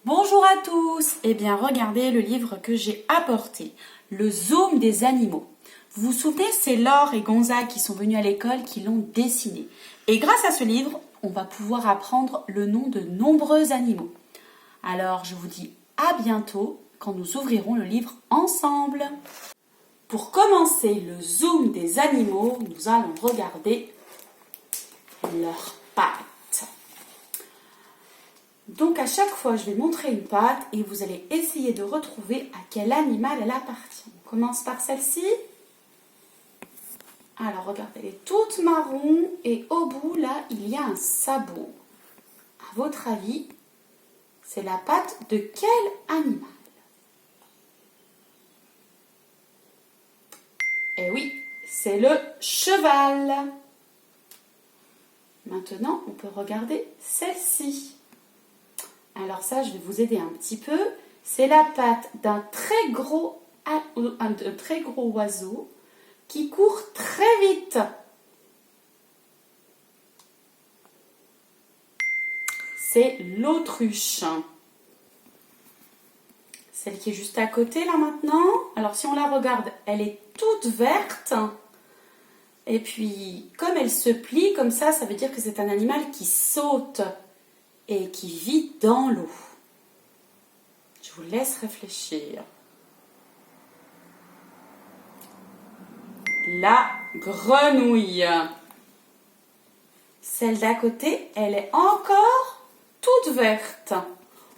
Bonjour à tous. Eh bien, regardez le livre que j'ai apporté, Le Zoom des animaux. Vous vous souvenez, c'est Laure et Gonzague qui sont venus à l'école qui l'ont dessiné. Et grâce à ce livre, on va pouvoir apprendre le nom de nombreux animaux. Alors, je vous dis à bientôt quand nous ouvrirons le livre ensemble. Pour commencer le Zoom des animaux, nous allons regarder leurs pattes. Donc à chaque fois, je vais montrer une patte et vous allez essayer de retrouver à quel animal elle appartient. On commence par celle-ci. Alors regardez, elle est toute marron et au bout, là, il y a un sabot. À votre avis, c'est la patte de quel animal? Eh oui, c'est le cheval. Maintenant, on peut regarder celle-ci. Alors ça, je vais vous aider un petit peu. C'est la patte d'un très gros oiseau qui court très vite. C'est l'autruche. Celle qui est juste à côté là maintenant. Alors si on la regarde, elle est toute verte. Et puis, comme elle se plie comme ça veut dire que c'est un animal qui saute et qui vit dans l'eau. Je vous laisse réfléchir. La grenouille. Celle d'à côté, elle est encore toute verte.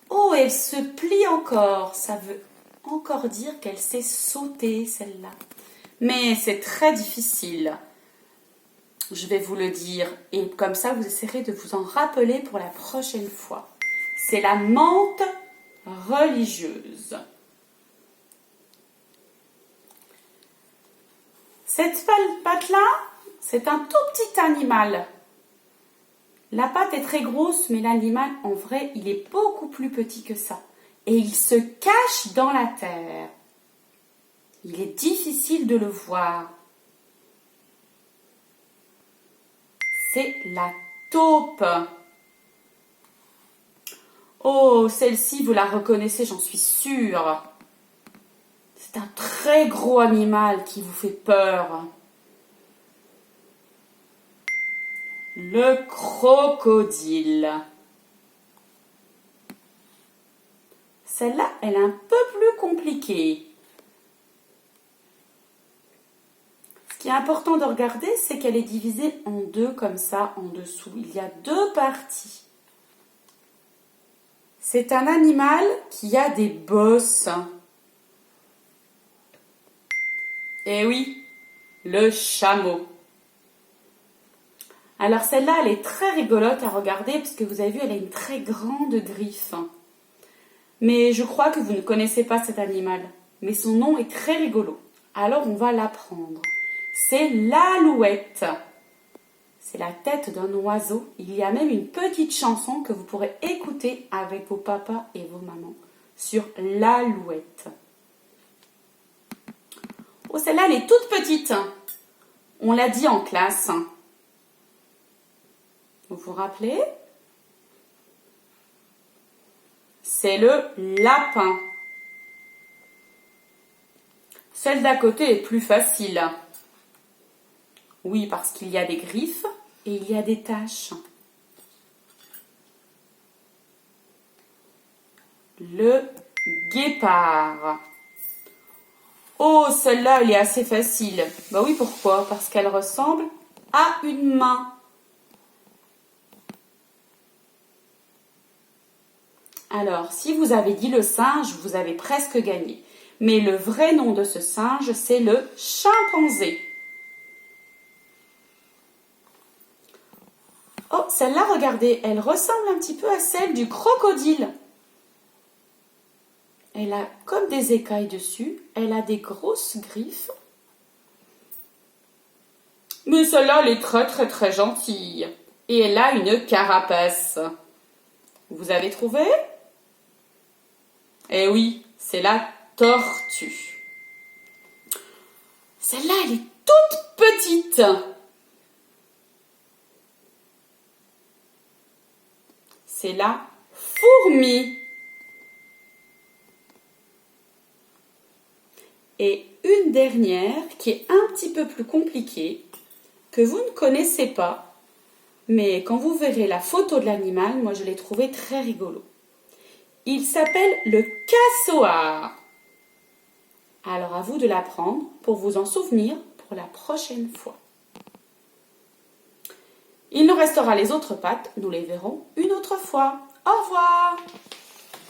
Oh, elle se plie encore. Ça veut encore dire qu'elle sait sauter, celle-là. Mais c'est très difficile. Je vais vous le dire. Et comme ça, vous essaierez de vous en rappeler pour la prochaine fois. C'est la mante religieuse. Cette patte-là, c'est un tout petit animal. La patte est très grosse, mais l'animal, en vrai, il est beaucoup plus petit que ça. Et il se cache dans la terre. Il est difficile de le voir. C'est la taupe. Oh, celle-ci, vous la reconnaissez, j'en suis sûre. C'est un très gros animal qui vous fait peur. Le crocodile. Celle-là, elle est un peu plus compliquée. Ce qui est important de regarder, c'est qu'elle est divisée en deux comme ça, en dessous. Il y a deux parties. C'est un animal qui a des bosses. Eh oui, le chameau. Alors celle-là, elle est très rigolote à regarder parce que vous avez vu, elle a une très grande griffe. Mais je crois que vous ne connaissez pas cet animal. Mais son nom est très rigolo. Alors on va l'apprendre. C'est l'alouette. C'est la tête d'un oiseau. Il y a même une petite chanson que vous pourrez écouter avec vos papas et vos mamans sur l'alouette. Oh, celle-là, elle est toute petite. On l'a dit en classe. Vous vous rappelez? C'est le lapin. Celle d'à côté est plus facile. Oui, parce qu'il y a des griffes et il y a des taches. Le guépard. Oh, celle-là, elle est assez facile. Bah oui, pourquoi? Parce qu'elle ressemble à une main. Alors, si vous avez dit le singe, vous avez presque gagné. Mais le vrai nom de ce singe, c'est le chimpanzé. Oh, celle-là, regardez, elle ressemble un petit peu à celle du crocodile. Elle a comme des écailles dessus. Elle a des grosses griffes. Mais celle-là, elle est très très très gentille. Et elle a une carapace. Vous avez trouvé? Eh oui, c'est la tortue. Celle-là, elle est toute petite. C'est la fourmi. Et une dernière qui est un petit peu plus compliquée, que vous ne connaissez pas, mais quand vous verrez la photo de l'animal, moi je l'ai trouvé très rigolo. Il s'appelle le cassoar. Alors à vous de l'apprendre pour vous en souvenir pour la prochaine fois. Il nous restera les autres pattes, nous les verrons une autre fois. Au revoir!